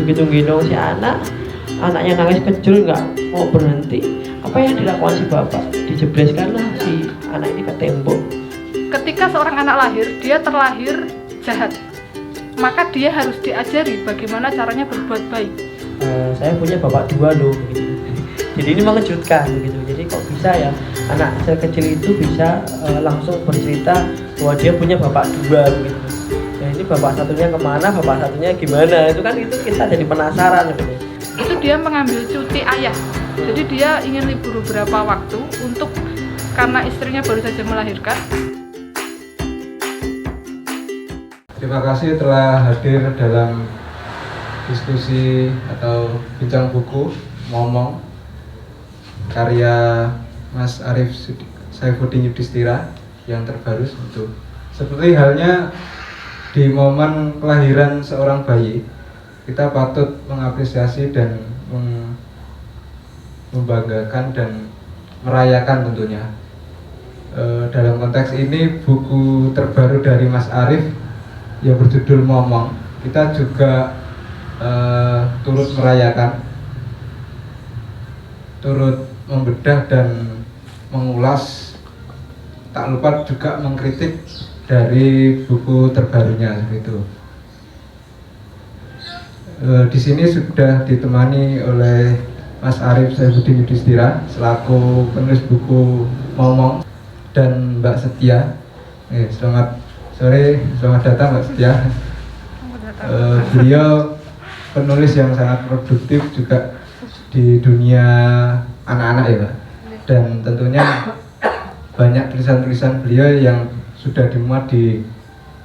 begitu gendong si anak, anaknya nangis kecil nggak mau berhenti. Apa yang dilakukan si bapak? Dijebleskanlah si anak ini ke tembok. Ketika seorang anak lahir, dia terlahir jahat, maka dia harus diajari bagaimana caranya berbuat baik. Saya punya bapak dua loh begitu. Jadi ini mengejutkan begitu. Jadi kok bisa ya anak kecil itu bisa langsung bercerita bahwa dia punya bapak dua begitu. Nah ini bapak satunya kemana, bapak satunya gimana, itu kan itu kita jadi penasaran gitu. Itu dia mengambil cuti ayah, jadi dia ingin libur beberapa waktu karena istrinya baru saja melahirkan. Terima kasih telah hadir dalam diskusi atau bincang buku Momong karya Mas Arif Saifuddin Yudhistira yang terbaru itu. Seperti halnya di momen kelahiran seorang bayi, kita patut mengapresiasi dan membanggakan dan merayakan tentunya. Dalam konteks ini buku terbaru dari Mas Arif yang berjudul Momong, kita juga turut merayakan, turut membedah dan mengulas, tak lupa juga mengkritik dari buku terbarunya itu. Di sini sudah ditemani oleh Mas Arif Saifuddin Yudhistira selaku penulis buku Momong dan Mbak Setia. Selamat sore, selamat datang Mbak Setia. Beliau penulis yang sangat produktif juga di dunia anak-anak ya Pak. Dan tentunya banyak tulisan-tulisan beliau yang sudah dimuat di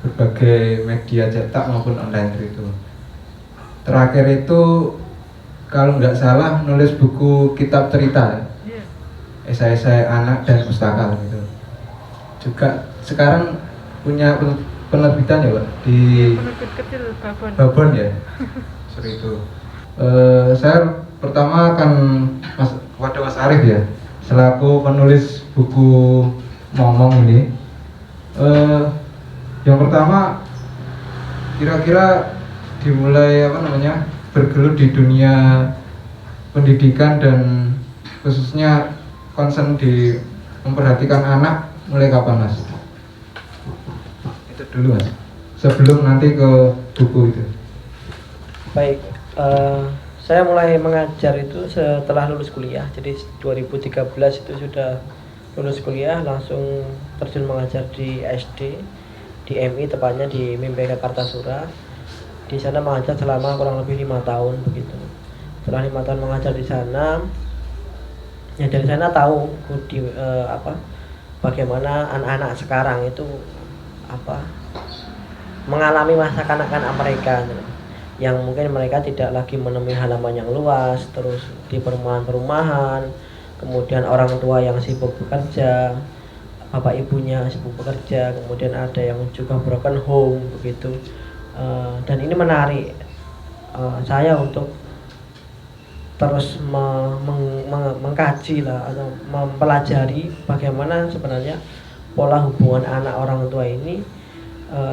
berbagai media cetak maupun online itu. Terakhir itu kalau nggak salah nulis buku kitab cerita, esai-esai anak dan pustaka gitu. Juga sekarang punya penerbitan ya Pak di Penerbit kecil Babon ya. Seperti itu. Saya pertama akan kepada Mas Arif ya, selaku penulis buku Momong ini. Yang pertama, kira-kira dimulai bergelut di dunia pendidikan dan khususnya concern di memperhatikan anak mulai kapan Mas? Itu dulu Mas, sebelum nanti ke buku itu. Baik, saya mulai mengajar itu setelah lulus kuliah. Jadi 2013 itu sudah lulus kuliah, langsung terjun mengajar di SD, di MI tepatnya di MIMPK Kartasura. Di sana mengajar selama kurang lebih 5 tahun begitu. Setelah 5 tahun mengajar di sana, ya dari sana tahu bagaimana anak-anak sekarang itu mengalami masa kanak-kanak mereka, yang mungkin mereka tidak lagi menemui halaman yang luas, terus di perumahan-perumahan, kemudian orang tua yang sibuk bekerja, bapak ibunya sibuk bekerja, kemudian ada yang juga broken home begitu. Dan ini menarik saya untuk terus mengkaji lah atau mempelajari bagaimana sebenarnya pola hubungan anak orang tua ini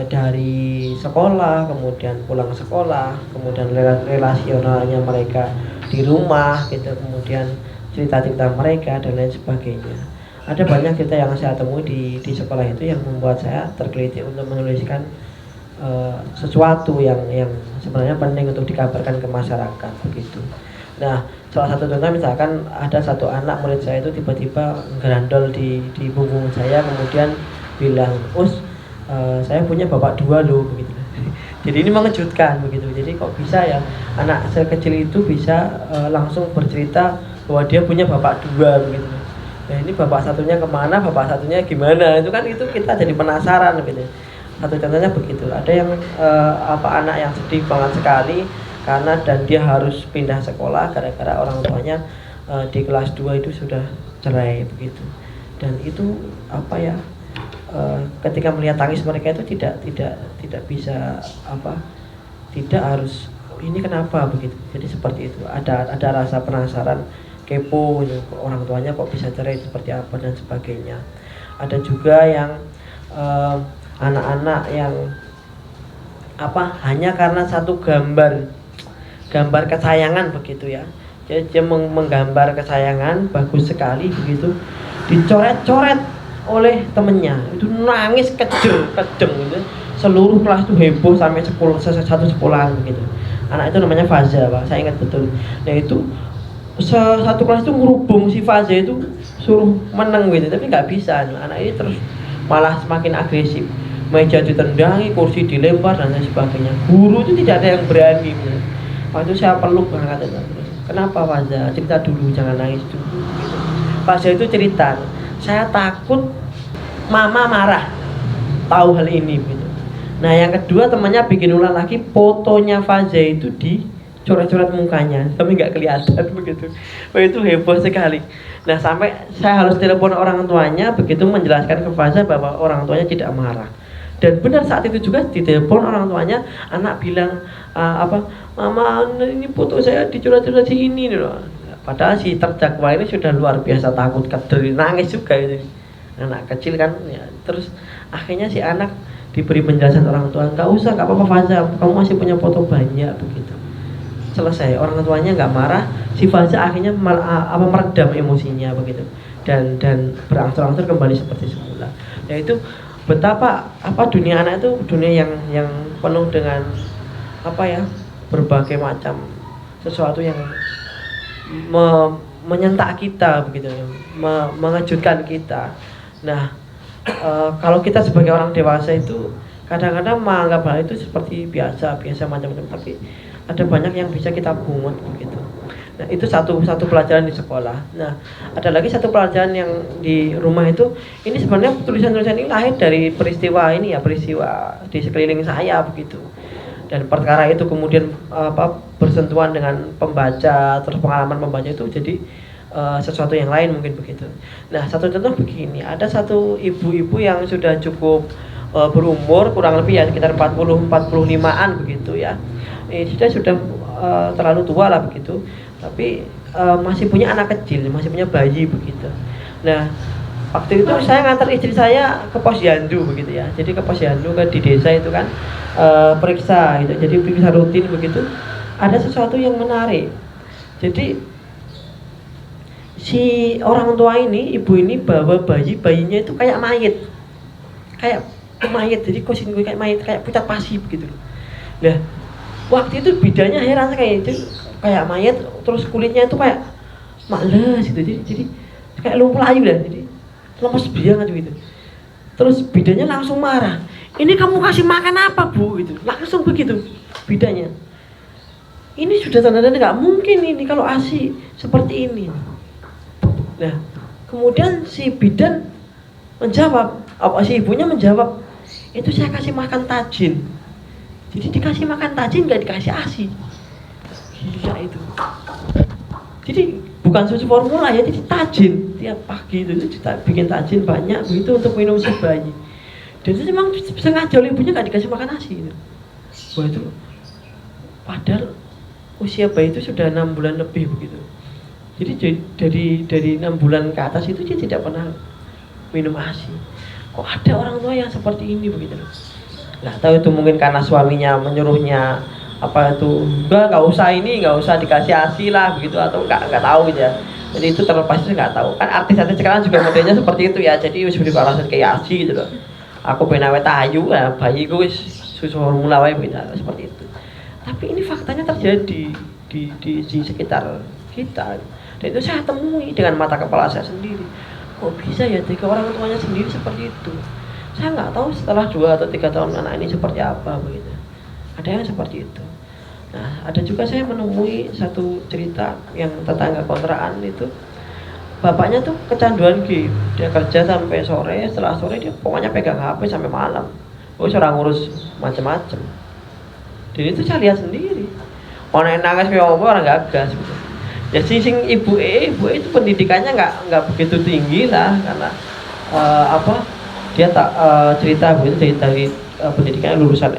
dari sekolah, kemudian pulang sekolah, kemudian relasionalnya mereka di rumah gitu, kemudian cerita-cerita mereka dan lain sebagainya. Ada banyak cerita yang saya temui di sekolah itu yang membuat saya tergelitik untuk menuliskan sesuatu yang sebenarnya penting untuk dikabarkan ke masyarakat begitu. Nah, salah satu contoh misalkan ada satu anak murid saya itu tiba-tiba gerandol di punggung saya, kemudian bilang, saya punya bapak dua loh begitu. Jadi ini mengejutkan begitu. Jadi kok bisa ya anak sekecil itu bisa langsung bercerita bahwa dia punya bapak dua begitu. Nah ini bapak satunya kemana, bapak satunya gimana, itu kan itu kita jadi penasaran gitu. Satu contohnya begitu. Ada yang anak yang sedih banget sekali karena dan dia harus pindah sekolah gara-gara orang tuanya di kelas 2 itu sudah cerai begitu. Dan itu ketika melihat tangis mereka itu tidak bisa tidak harus ini kenapa begitu. Jadi seperti itu. Ada rasa penasaran, kepo orang tuanya kok bisa cerai seperti apa dan sebagainya. Ada juga yang anak-anak yang hanya karena satu gambar gambar kesayangan begitu ya. Jadi dia menggambar kesayangan bagus sekali begitu, dicoret-coret oleh temennya, itu nangis kejeng gitu. Seluruh kelas itu heboh sampai satu sekolahan begitu. Anak itu namanya Faza, Pak, saya ingat betul. Nah itu satu kelas itu ngerubung si Faza itu, suruh menang gitu, tapi nggak bisa. Anak ini terus malah semakin agresif, meja ditendangi, kursi dilempar dan lain sebagainya. Guru itu tidak ada yang berani. Waktu itu saya peluk banget, kenapa Faza? Cerita dulu, jangan nangis dulu. Faza itu cerita, saya takut mama marah tahu hal ini gitu. Nah yang kedua, temannya bikin ulang lagi, fotonya Faza itu dicoret-coret mukanya tapi nggak kelihatan begitu. Itu heboh sekali. Nah sampai saya harus telepon orang tuanya begitu, menjelaskan ke Faza bahwa orang tuanya tidak marah. Dan benar saat itu juga ditelepon orang tuanya, anak bilang mama ini foto saya dicoret-coret si ini loh. Padahal si terdakwa ini sudah luar biasa takut, keder, nangis juga itu. Anak kecil kan ya. Terus akhirnya si anak diberi penjelasan orang tua, nggak usah, nggak apa-apa Faza, kamu masih punya foto banyak begitu. Selesai, orang tuanya nggak marah, si Faza akhirnya meredam emosinya begitu, dan berangsur-angsur kembali seperti semula. Yaitu betapa dunia anak itu dunia yang penuh dengan berbagai macam sesuatu yang menyentak kita begitu, mengejutkan kita. Nah kalau kita sebagai orang dewasa itu kadang-kadang menganggap hal itu seperti biasa macam-macam, tapi ada banyak yang bisa kita pungut begitu. Nah itu satu pelajaran di sekolah. Nah ada lagi satu pelajaran yang di rumah itu. Ini sebenarnya tulisan-tulisan ini lahir dari peristiwa di sekeliling saya begitu. Dan perkara itu kemudian bersentuhan dengan pembaca, terus pengalaman pembaca itu jadi sesuatu yang lain mungkin begitu. Nah satu contoh begini, ada satu ibu-ibu yang sudah cukup berumur, kurang lebih ya sekitar 40-45an begitu ya. Sudah terlalu tua lah begitu, tapi masih punya anak kecil, masih punya bayi begitu. Nah waktu itu saya ngantar istri saya ke posyandu begitu ya. Jadi ke posyandu di desa itu kan periksa gitu. Jadi periksa rutin begitu. Ada sesuatu yang menarik. Jadi si orang tua ini, ibu ini bawa bayinya itu kayak mayit, jadi kucing kayak mayit, kayak pucat pasi begitu. Nah waktu itu bidannya heran kayak mayit, terus kulitnya itu kayak males gitu, jadi kayak lumpuh ayu lah, jadi lemas biang aja gitu. Terus bidannya langsung marah, ini kamu kasih makan apa bu gitu, langsung begitu bidannya. Ini sudah tanda-tanda nggak mungkin ini kalau ASI seperti ini. Nah kemudian si bidan menjawab, si ibunya menjawab, itu saya kasih makan tajin. Jadi dikasih makan tajin, nggak dikasih ASI. Gila itu. Jadi bukan susu formula ya, jadi tajin. Tiap pagi itu kita bikin tajin banyak begitu untuk minum si bayi. Dan itu memang sengaja oleh ibunya nggak dikasih makan ASI gitu. Wah itu, padahal usia bayi itu sudah 6 bulan lebih begitu. Jadi dari 6 bulan ke atas itu dia tidak pernah minum ASI. Kok ada orang tua yang seperti ini begitu? Nggak tahu itu mungkin karena suaminya menyuruhnya nggak usah dikasih ASI lah begitu, atau nggak tahu gitu ya. Jadi itu terlepas itu nggak tahu. Kan artis-artis sekarang juga modelnya seperti itu ya. Jadi wis beli alasan kayak ASI gitu loh. Aku pengen awet ayu lah, bayiku wis susu formula wae seperti itu. Tapi ini faktanya terjadi di sekitar kita. Dan itu saya temui dengan mata kepala saya sendiri. Kok bisa ya tiga orang tuanya sendiri seperti itu? Saya nggak tahu setelah 2 atau 3 tahun anak ini seperti apa begitu. Ada yang seperti itu. Nah, ada juga saya menemui satu cerita yang tetangga kontrakan itu. Bapaknya tuh kecanduan game. Dia kerja sampai sore, setelah sore dia pokoknya pegang HP sampai malam. Orang ngurus macam-macam. Dan itu saya lihat sendiri. Orang yang nangis kayak orang gagas gitu. Ya sing ibu itu pendidikannya nggak begitu tinggi lah, karena dia tak cerita begitu dari pendidikannya lulusan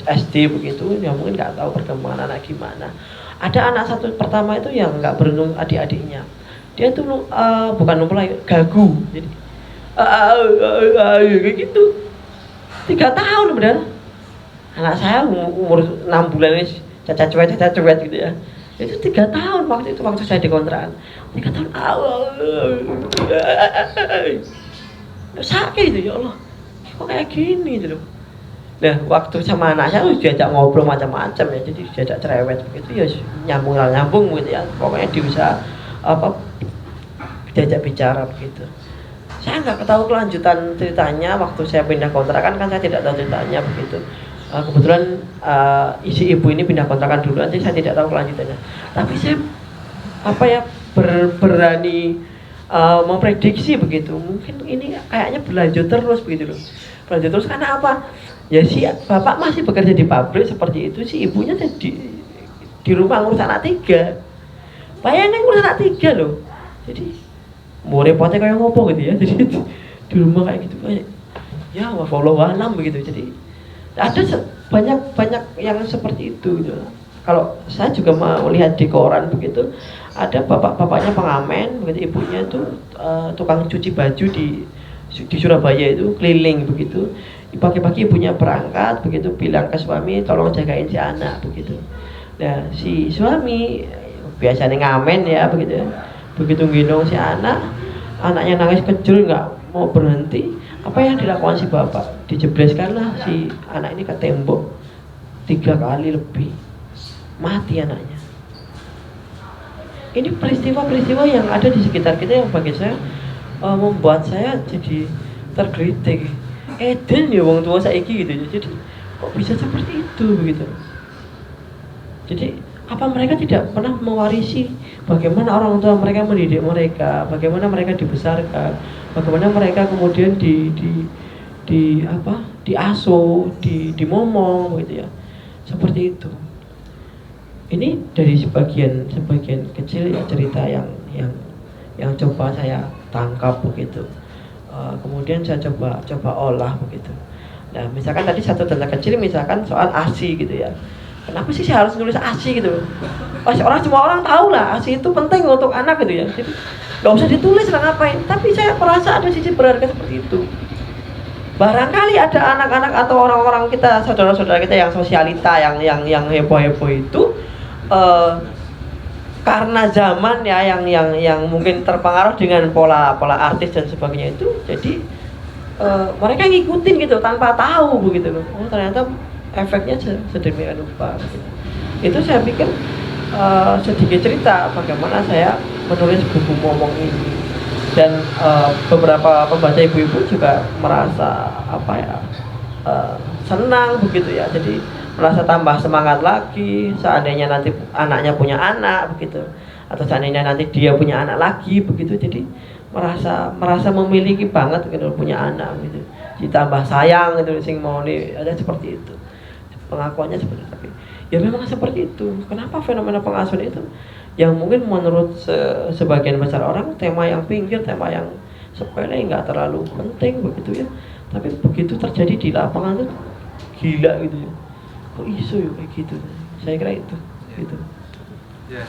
SD begitu, ya mungkin nggak tahu perkembangan anak gimana. Ada anak satu pertama itu yang nggak beruntung adiknya, dia tuh bukan numpul gagu, jadi kayak gitu. 3 tahun benar. Anak saya umur 6 bulan ini cacat cuek gitu ya. Itu 3 tahun waktu saya di kontrakan. 3 tahun sakit itu, ya Allah, kok kayak gini gitu loh. Nah, waktu sama anak saya diajak ngobrol macam-macam ya, jadi diajak cerewet begitu ya, nyambung gitu ya, pokoknya diusaha diajak bicara begitu. Saya nggak tahu kelanjutan ceritanya waktu saya pindah kontrakan, kan saya tidak tahu ceritanya begitu. Kebetulan isi ibu ini pindah kontrakan dulu, nanti saya tidak tahu kelanjutannya. Tapi saya berani memprediksi begitu, mungkin ini kayaknya berlanjut terus begitu loh. Berlanjut terus karena apa? Ya si bapak masih bekerja di pabrik seperti itu, si ibunya di rumah ngurus anak 3. Bayangin ngurus anak 3 loh. Jadi mau repotnya kayak ngopo gitu ya. Jadi di rumah kayak gitu kayak ya wallahu alam begitu. Jadi ada banyak yang seperti itu gitu. Kalau saya juga melihat di koran begitu, ada bapaknya pengamen begitu, ibunya itu tukang cuci baju di Surabaya itu, keliling begitu. Pagi-pagi ibunya berangkat begitu, bilang ke suami tolong jagain si anak begitu. Nah si suami biasanya ngamen ya begitu ya, begitu gendong si anak, anaknya nangis kecil nggak mau berhenti. Apa yang dilakukan si bapak? Dijebleskanlah si anak ini ke tembok 3 kali lebih, mati anaknya. Ini peristiwa-peristiwa yang ada di sekitar kita yang bagi saya membuat saya jadi tergelitik. Eden ya wong tua saiki gitu. Jadi kok bisa seperti itu begitu. Jadi apa mereka tidak pernah mewarisi bagaimana orang tua mereka mendidik mereka, bagaimana mereka dibesarkan, bagaimana mereka kemudian diasuh, dimomong gitu ya. Seperti itu. Ini dari sebagian kecil ya cerita yang coba saya tangkap begitu. Kemudian saya coba olah begitu. Nah, misalkan tadi satu tanda kecil, misalkan soal ASI gitu ya. Kenapa sih saya harus nulis ASI gitu? Semua orang tahu lah ASI itu penting untuk anak gitu ya. Jadi nggak usah ditulis lah ngapain. Tapi saya merasa ada sisi berharga seperti itu. Barangkali ada anak-anak atau orang-orang kita, saudara-saudara kita yang sosialita, yang heboh-heboh itu karena zaman ya yang mungkin terpengaruh dengan pola artis dan sebagainya itu, jadi mereka ngikutin gitu tanpa tahu begitu loh. Oh ternyata efeknya sedemikian rupa gitu. Itu saya pikir sedikit cerita bagaimana saya menulis buku momong ini, dan beberapa pembaca ibu-ibu juga merasa senang begitu ya, jadi merasa tambah semangat lagi seandainya nanti anaknya punya anak begitu, atau seandainya nanti dia punya anak lagi begitu. Jadi merasa memiliki banget gitu punya anak gitu, ditambah sayang gitu sing mau nih, ada seperti itu pengakuannya seperti itu. Tapi ya memang seperti itu. Kenapa fenomena pengasuhan itu yang mungkin menurut sebagian besar orang tema yang pinggir, tema yang sepele, nggak terlalu penting begitu ya, tapi begitu terjadi di lapangan tuh gila gitu ya. Kok isu ya kayak gitu? Saya kira itu gitu. Ya.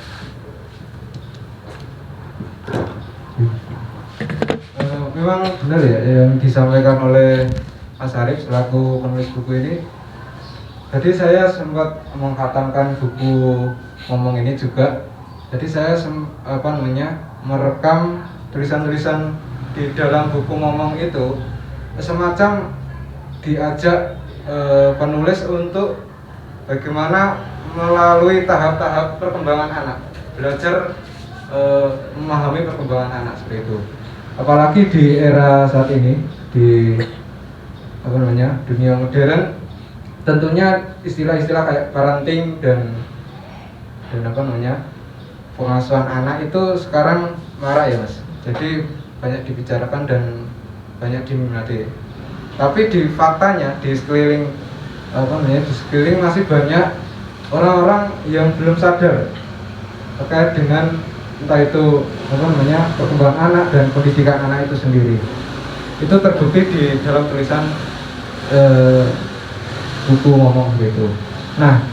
Memang benar ya yang disampaikan oleh Mas Arif selaku penulis buku ini. Jadi saya sempat menghatamkan buku ngomong ini juga. Jadi saya merekam tulisan-tulisan di dalam buku ngomong itu, semacam diajak penulis untuk bagaimana melalui tahap-tahap perkembangan anak, belajar memahami perkembangan anak seperti itu. Apalagi di era saat ini, di dunia modern, tentunya istilah-istilah kayak parenting dan pengasuhan anak itu sekarang marak ya Mas. Jadi banyak dibicarakan dan banyak diminati. Tapi di faktanya di sekeliling masih banyak orang-orang yang belum sadar terkait dengan entah itu perkembangan anak dan pendidikan anak itu sendiri. Itu terbukti di dalam tulisan buku ngomong begitu. Nah,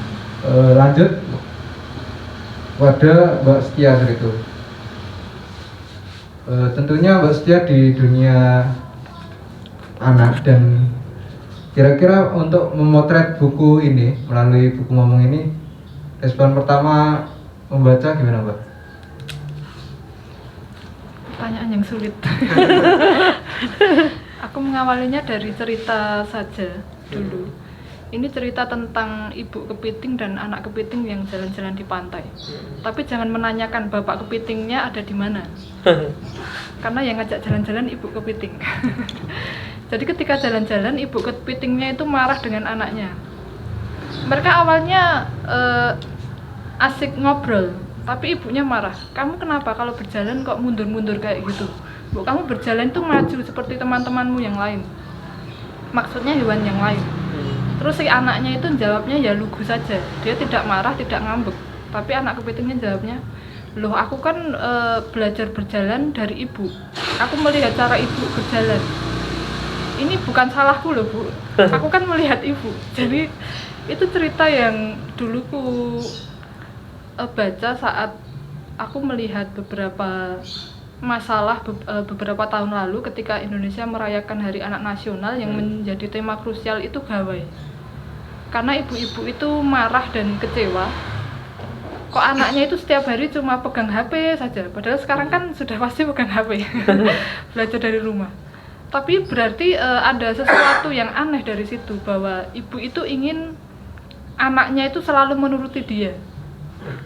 lanjut pada Mbak Setia itu. Tentunya Mbak Setia di dunia anak, dan kira-kira untuk memotret buku ini melalui buku ngomong ini, Respon pertama membaca gimana, Mbak? Pertanyaan yang sulit. Aku mengawalinya dari cerita saja dulu. Ini cerita tentang ibu kepiting dan anak kepiting yang jalan-jalan di pantai. Tapi jangan menanyakan bapak kepitingnya ada di mana. Karena yang ngajak jalan-jalan ibu kepiting. Jadi ketika jalan-jalan ibu kepitingnya itu marah dengan anaknya. Mereka awalnya asik ngobrol, tapi ibunya marah. Kamu kenapa kalau berjalan kok mundur-mundur kayak gitu? Bu, kamu berjalan itu maju seperti teman-temanmu yang lain. Maksudnya hewan yang lain. Terus si anaknya itu jawabnya ya lugu saja. Dia tidak marah, tidak ngambek. Tapi anak kepitingnya jawabnya, loh aku kan belajar berjalan dari ibu. Aku melihat cara ibu berjalan. Ini bukan salahku loh, Bu. Aku kan melihat ibu. Jadi itu cerita yang dulu ku baca saat aku melihat beberapa masalah beberapa tahun lalu ketika Indonesia merayakan Hari Anak Nasional yang menjadi tema krusial itu gawai. Karena ibu-ibu itu marah dan kecewa. Kok anaknya itu setiap hari cuma pegang HP saja, padahal sekarang kan sudah pasti pegang HP. Belajar dari rumah. Tapi berarti ada sesuatu yang aneh dari situ, bahwa ibu itu ingin anaknya itu selalu menuruti dia.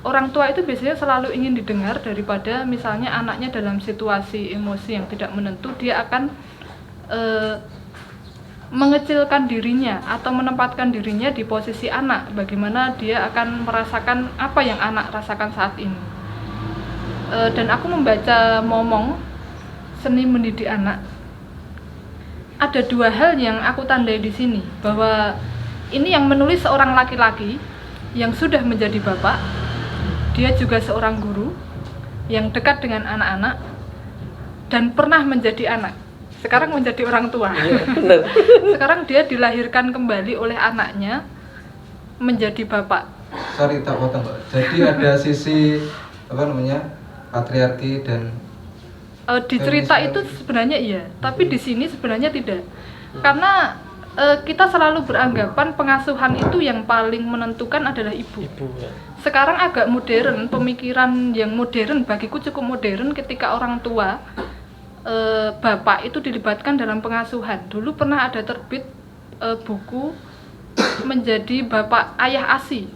Orang tua itu biasanya selalu ingin didengar daripada misalnya anaknya dalam situasi emosi yang tidak menentu, dia akan mengecilkan dirinya atau menempatkan dirinya di posisi anak, bagaimana dia akan merasakan apa yang anak rasakan saat ini. Dan aku membaca Momong, Seni Mendidik Anak, ada dua hal yang aku tandai di sini, bahwa ini yang menulis seorang laki-laki yang sudah menjadi bapak. Dia juga seorang guru yang dekat dengan anak-anak dan pernah menjadi anak. Sekarang menjadi orang tua. Sekarang dia dilahirkan kembali oleh anaknya menjadi bapak. Sorry tak potong, Mbak. Jadi ada sisi patriarki dan di cerita itu sebenarnya iya, tapi di sini sebenarnya tidak. Karena kita selalu beranggapan pengasuhan itu yang paling menentukan adalah ibu. Sekarang agak modern, pemikiran yang modern, bagiku cukup modern ketika orang tua, bapak itu dilibatkan dalam pengasuhan. Dulu pernah ada terbit buku Menjadi Bapak Ayah ASI.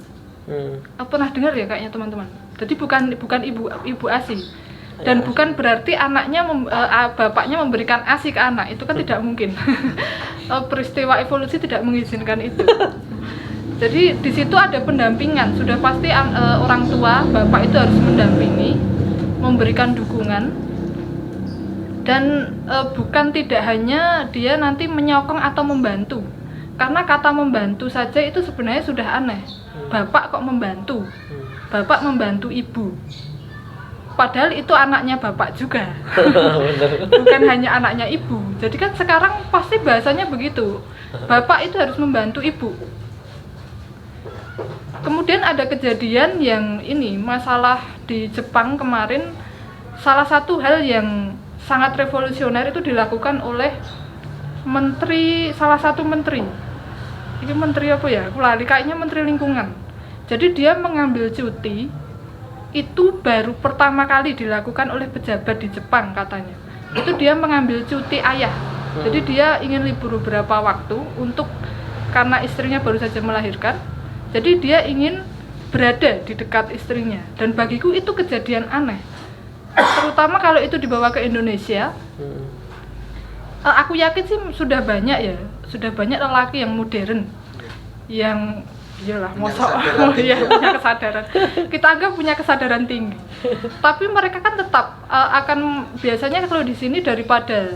Pernah dengar ya kayaknya teman-teman. Jadi bukan ibu ASI. Dan bukan berarti anaknya bapaknya memberikan ASI ke anak, itu kan tidak mungkin. Peristiwa evolusi tidak mengizinkan itu. Jadi di situ ada pendampingan, sudah pasti orang tua, bapak itu harus mendampingi, memberikan dukungan, dan bukan tidak hanya dia nanti menyokong atau membantu. Karena kata membantu saja itu sebenarnya sudah aneh. Bapak kok membantu? Bapak membantu ibu. Padahal itu anaknya bapak juga. Bukan hanya anaknya ibu. Jadi kan sekarang pasti bahasanya begitu. Bapak itu harus membantu ibu. Kemudian ada kejadian yang ini, masalah di Jepang kemarin. Salah satu hal yang sangat revolusioner itu dilakukan oleh salah satu menteri. Ini menteri apa ya? Aku lali, kayaknya menteri lingkungan. Jadi dia mengambil cuti. Itu baru pertama kali dilakukan oleh pejabat di Jepang katanya. Itu dia mengambil cuti ayah. Jadi dia ingin libur beberapa waktu karena istrinya baru saja melahirkan. Jadi dia ingin berada di dekat istrinya. Dan bagiku itu kejadian aneh. Terutama kalau itu dibawa ke Indonesia. Aku yakin sih sudah banyak lelaki yang modern, yang iyalah, punya kesadaran. Kita anggap punya kesadaran tinggi. Tapi mereka kan tetap akan biasanya kalau di sini daripada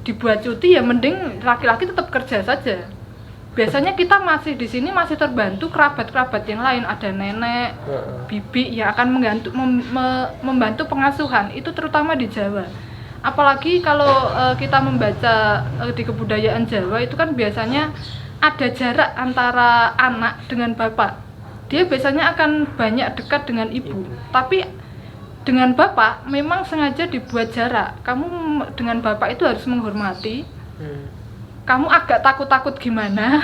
dibuat cuti ya mending laki-laki tetap kerja saja. Biasanya kita masih di sini masih terbantu kerabat-kerabat yang lain, ada nenek, bibi yang akan membantu pengasuhan. Itu terutama di Jawa. Apalagi kalau kita membaca di kebudayaan Jawa itu kan biasanya ada jarak antara anak dengan bapak. Dia biasanya akan banyak dekat dengan ibu. Tapi dengan bapak memang sengaja dibuat jarak. Kamu dengan bapak itu harus menghormati. Kamu agak takut-takut gimana?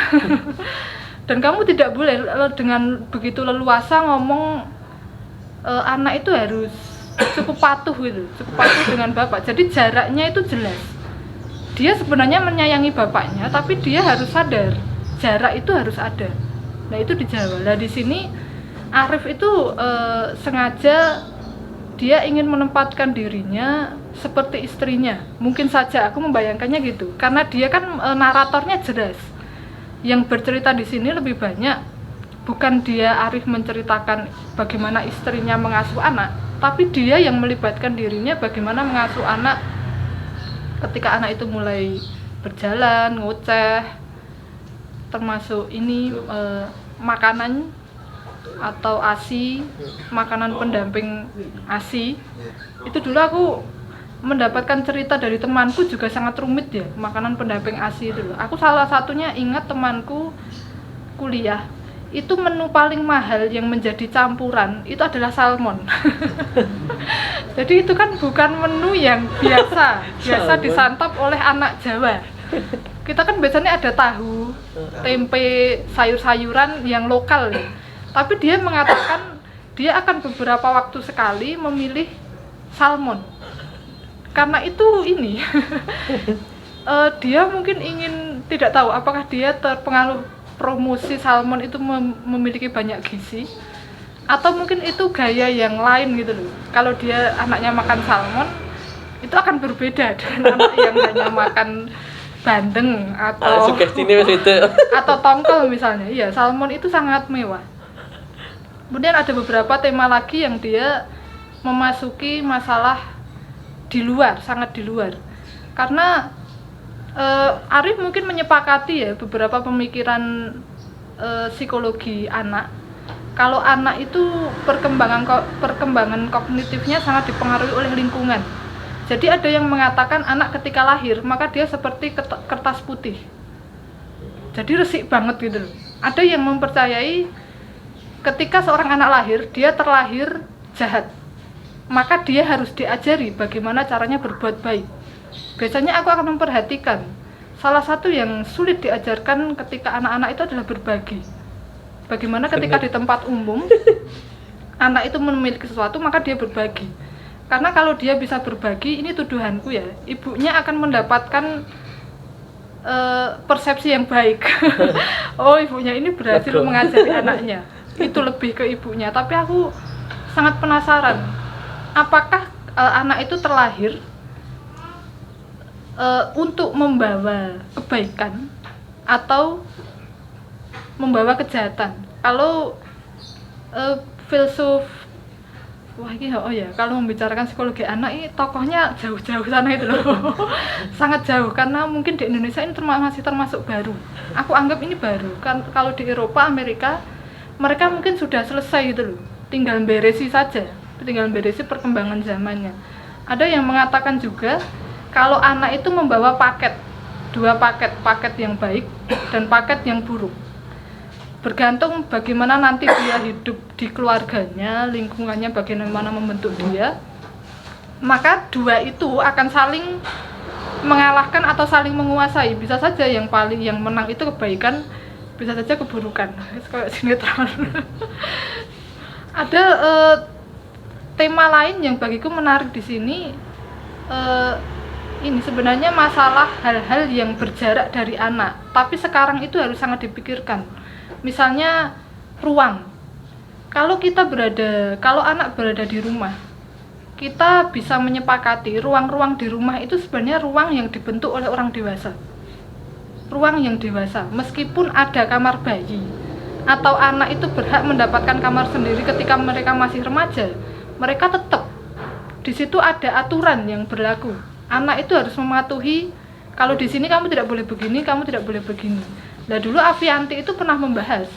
Dan kamu tidak boleh dengan begitu leluasa ngomong anak itu harus cukup patuh gitu, cukup patuh dengan bapak. Jadi jaraknya itu jelas. Dia sebenarnya menyayangi bapaknya, tapi dia harus sadar jarak itu harus ada. Nah itu di Jawa. Nah di sini Arif itu sengaja dia ingin menempatkan dirinya seperti istrinya. Mungkin saja aku membayangkannya gitu, karena dia kan naratornya jelas. Yang bercerita di sini lebih banyak bukan dia Arif menceritakan bagaimana istrinya mengasuh anak, tapi dia yang melibatkan dirinya bagaimana mengasuh anak ketika anak itu mulai berjalan, ngoceh, termasuk ini makanan atau ASI, makanan pendamping ASI. Itu dulu aku mendapatkan cerita dari temanku juga sangat rumit ya, makanan pendamping ASI itu loh. Aku salah satunya ingat temanku kuliah, itu menu paling mahal yang menjadi campuran itu adalah salmon. Jadi itu kan bukan menu yang biasa disantap oleh anak Jawa. Kita kan biasanya ada tahu, tempe, sayur-sayuran yang lokal ya. Tapi dia mengatakan dia akan beberapa waktu sekali memilih salmon. Karena itu ini dia mungkin ingin, tidak tahu apakah dia terpengaruh promosi salmon itu memiliki banyak gizi, atau mungkin itu gaya yang lain gitu loh. Kalau dia anaknya makan salmon itu akan berbeda dengan anak yang hanya makan bandeng atau atau tongkol misalnya. Iya, salmon itu sangat mewah. Kemudian ada beberapa tema lagi yang dia memasuki masalah di luar, sangat di luar. Karena Arif mungkin menyepakati ya beberapa pemikiran psikologi anak. Kalau anak itu perkembangan kognitifnya sangat dipengaruhi oleh lingkungan. Jadi ada yang mengatakan anak ketika lahir maka dia seperti kertas putih. Jadi resik banget gitu loh. Ada yang mempercayai ketika seorang anak lahir, dia terlahir jahat. Maka dia harus diajari bagaimana caranya berbuat baik. Biasanya aku akan memperhatikan salah satu yang sulit diajarkan ketika anak-anak itu adalah berbagi. Bagaimana ketika di tempat umum anak itu memiliki sesuatu maka dia berbagi. Karena kalau dia bisa berbagi, ini tuduhanku ya, ibunya akan mendapatkan persepsi yang baik. Oh, ibunya ini berhasil mengajari anaknya. Itu lebih ke ibunya. Tapi aku sangat penasaran, apakah anak itu terlahir untuk membawa kebaikan atau membawa kejahatan? Kalau filsuf, wah ini kalau membicarakan psikologi anak ini tokohnya jauh-jauh sana itu loh. Sangat jauh, karena mungkin di Indonesia ini masih termasuk baru. Aku anggap ini baru. Kan kalau di Eropa, Amerika, mereka mungkin sudah selesai gitu loh. Tinggal beresi saja, tinggal beresi perkembangan zamannya. Ada yang mengatakan juga kalau anak itu membawa dua paket yang baik dan paket yang buruk. Bergantung bagaimana nanti dia hidup di keluarganya, lingkungannya bagaimana membentuk dia, maka dua itu akan saling mengalahkan atau saling menguasai. Bisa saja yang menang itu kebaikan, bisa saja keburukan. Kayak sinetron. Ada tema lain yang bagiku menarik di sini. Ini sebenarnya masalah hal-hal yang berjarak dari anak, tapi sekarang itu harus sangat dipikirkan. Misalnya ruang. Kalau anak berada di rumah, kita bisa menyepakati ruang-ruang di rumah itu sebenarnya ruang yang dibentuk oleh orang dewasa. Ruang yang dewasa, meskipun ada kamar bayi atau anak itu berhak mendapatkan kamar sendiri ketika mereka masih remaja, mereka tetap di situ ada aturan yang berlaku. Anak itu harus mematuhi, kalau di sini kamu tidak boleh begini, kamu tidak boleh begini. Nah dulu Avianti itu pernah membahas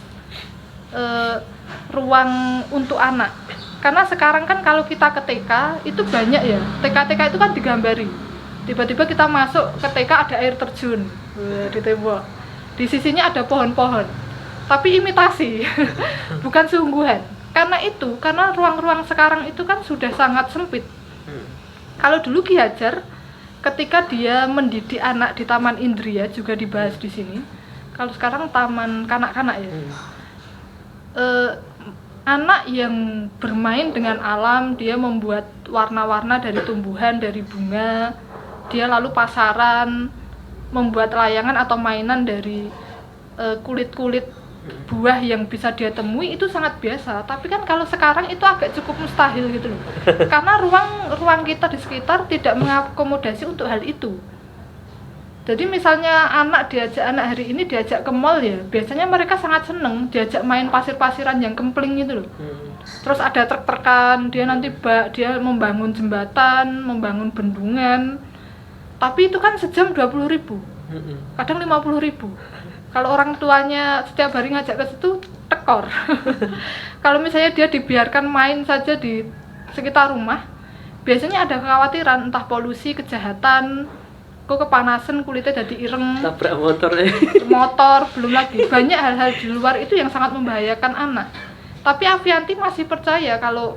ruang untuk anak. Karena sekarang kan kalau kita ke TK itu banyak ya, TK-TK itu kan digambari. Tiba-tiba kita masuk ke TK ada air terjun di tembok. Di sisinya ada pohon-pohon. Tapi imitasi, bukan sungguhan. Karena ruang-ruang sekarang itu kan sudah sangat sempit. Kalau dulu Ki Hajar ketika dia mendidik anak di Taman Indria juga dibahas di sini. Kalau sekarang taman kanak-kanak ya. Anak yang bermain dengan alam, dia membuat warna-warna dari tumbuhan, dari bunga, dia lalu pasaran, membuat layangan atau mainan dari kulit-kulit buah yang bisa dia temui, itu sangat biasa. Tapi kan kalau sekarang itu agak cukup mustahil gitu loh. Karena ruang kita di sekitar tidak mengakomodasi untuk hal itu. Jadi misalnya anak hari ini diajak ke mall ya, biasanya mereka sangat seneng diajak main pasir-pasiran yang kempling gitu loh. Terus ada truk-trukan, dia nanti dia membangun jembatan, membangun bendungan. Tapi itu kan sejam 20.000, kadang 50.000. Kalau orang tuanya setiap hari ngajak ke situ, tekor. Kalau misalnya dia dibiarkan main saja di sekitar rumah, biasanya ada kekhawatiran entah polusi, kejahatan, kok kepanasan, kulitnya jadi ireng, tabrak motor, belum lagi banyak hal-hal di luar itu yang sangat membahayakan anak. Tapi Avianti masih percaya kalau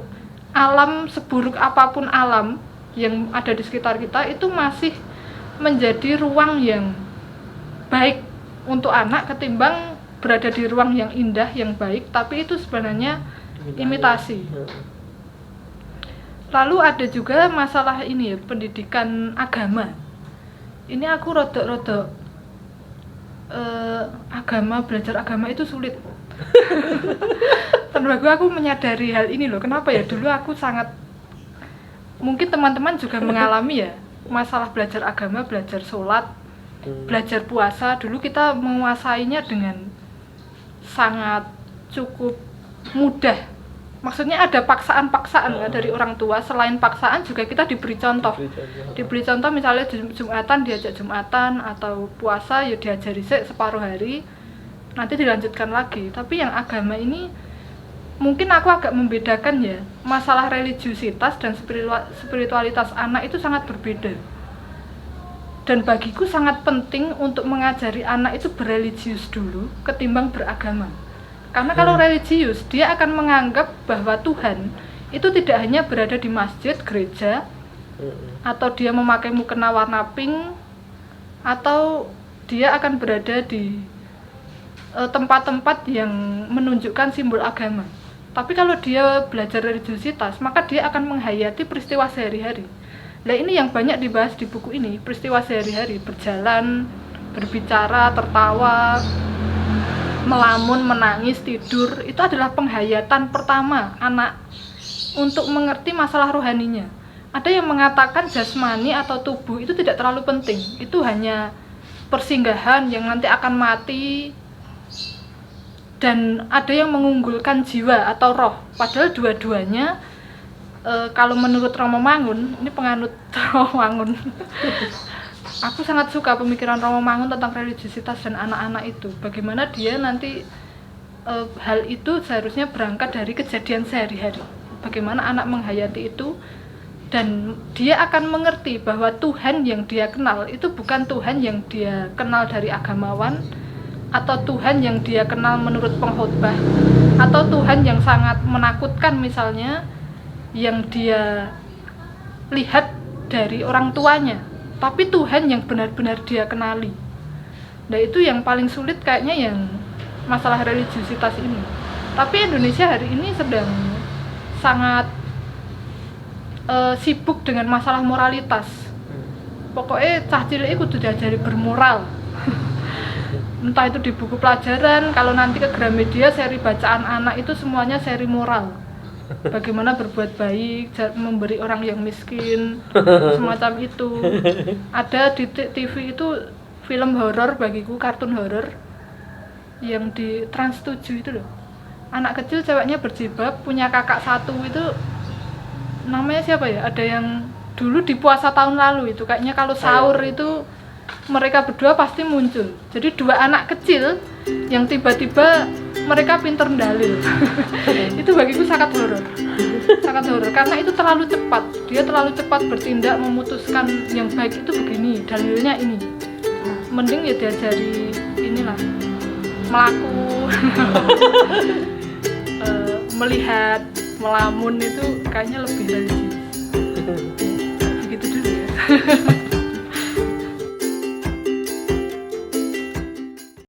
alam, seburuk apapun alam yang ada di sekitar kita, itu masih menjadi ruang yang baik untuk anak ketimbang berada di ruang yang indah, yang baik, tapi itu sebenarnya imitasi. Lalu ada juga masalah ini ya, pendidikan agama. Ini aku rodok belajar agama itu sulit. Dan aku menyadari hal ini loh. Kenapa ya? Dulu aku sangat, mungkin teman-teman juga mengalami ya, masalah belajar agama, belajar sholat, belajar puasa. Dulu kita menguasainya dengan sangat cukup mudah. Maksudnya ada paksaan-paksaan kan dari orang tua. Selain paksaan juga kita diberi contoh. Diberi contoh misalnya Jumatan diajak Jumatan, atau puasa ya diajari separuh hari, nanti dilanjutkan lagi. Tapi yang agama ini mungkin aku agak membedakan ya. Masalah religiusitas dan spiritualitas anak itu sangat berbeda. Dan bagiku sangat penting untuk mengajari anak itu berreligius dulu ketimbang beragama. Karena kalau religius, dia akan menganggap bahwa Tuhan itu tidak hanya berada di masjid, gereja, atau dia memakai mukena warna pink, atau dia akan berada di tempat-tempat yang menunjukkan simbol agama. Tapi kalau dia belajar religiusitas, maka dia akan menghayati peristiwa sehari-hari. Nah ini yang banyak dibahas di buku ini, peristiwa sehari-hari, berjalan, berbicara, tertawa, melamun, menangis, tidur, itu adalah penghayatan pertama anak untuk mengerti masalah rohaninya. Ada yang mengatakan jasmani atau tubuh itu tidak terlalu penting, itu hanya persinggahan yang nanti akan mati. Dan ada yang mengunggulkan jiwa atau roh, padahal dua-duanya kalau menurut Romo Mangun, ini penganut Romo Mangun. Aku sangat suka pemikiran Romo Mangun tentang religiusitas dan anak-anak itu. Bagaimana dia nanti hal itu seharusnya berangkat dari kejadian sehari-hari. Bagaimana anak menghayati itu, dan dia akan mengerti bahwa Tuhan yang dia kenal itu bukan Tuhan yang dia kenal dari agamawan, atau Tuhan yang dia kenal menurut pengkhotbah, atau Tuhan yang sangat menakutkan misalnya, yang dia lihat dari orang tuanya. Tapi Tuhan yang benar-benar dia kenali. Nah itu yang paling sulit kayaknya, yang masalah religiusitas ini. Tapi Indonesia hari ini sedang sangat sibuk dengan masalah moralitas. Pokoknya cah cilik kudu diajari bermoral. Entah itu di buku pelajaran, kalau nanti ke Gramedia seri bacaan anak itu semuanya seri moral. Bagaimana berbuat baik, memberi orang yang miskin, semacam itu. Ada di TV itu film horor bagiku, kartun horor yang di Trans 7 itu loh. Anak kecil ceweknya berjilbab, punya kakak satu itu, namanya siapa ya? Ada yang dulu di puasa tahun lalu itu, kayaknya kalau sahur itu mereka berdua pasti muncul. Jadi dua anak kecil yang tiba-tiba mereka pinter dalil. Itu bagiku sangat horor. Sangat horor karena itu terlalu cepat. Dia terlalu cepat bertindak, memutuskan yang baik itu begini, dalilnya ini. Mending ya diajari inilah, melaku, melihat, melamun itu kayaknya lebih religius. Begitu dulu ya.